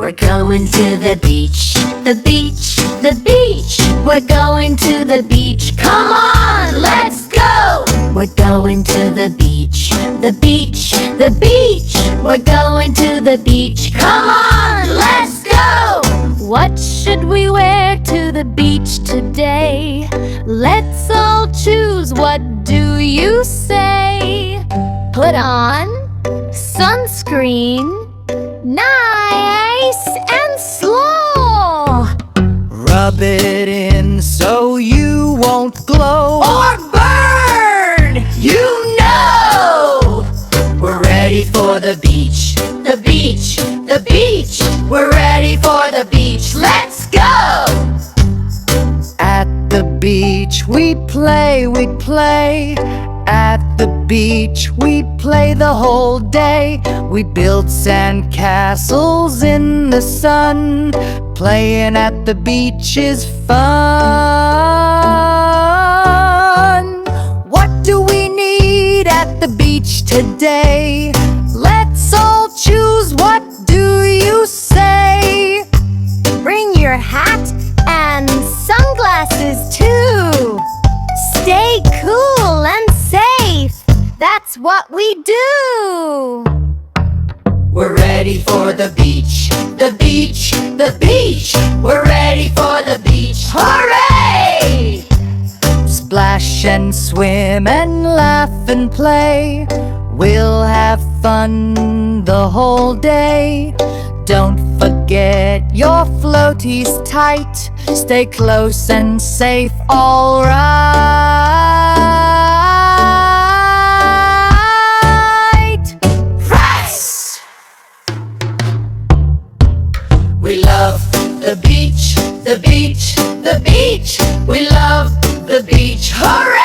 We're going to the beach, the beach, the beach. We're going to the beach. Come on, let's go. We're going to the beach, the beach, the beach. We're going to the beach. Come on, let's go. What should we wear to the beach today? Let's all choose. What do you say? Put on sunscreen, nice and slow. Rub it in so you won't glow Or burn, you know. We're ready for the beach, the beach, the beach. We're ready for the beach, let's go. At the beach we play, we play. At the beach we play the whole day. We build sandcastles in the sun. Playing at the beach is fun. What do we need at the beach today? Let's all choose. What do you say? Bring your hat and sunglasses too. Stay cool and safe. That's what we do. We're ready for the beach, the beach, the beach. We're ready for the beach, hooray! Splash and swim and laugh and play. We'll have fun the whole day. Don't forget your floaties tight. Stay close and safe, all right. Press! We love the beach, the beach, the beach. We love the beach, hooray!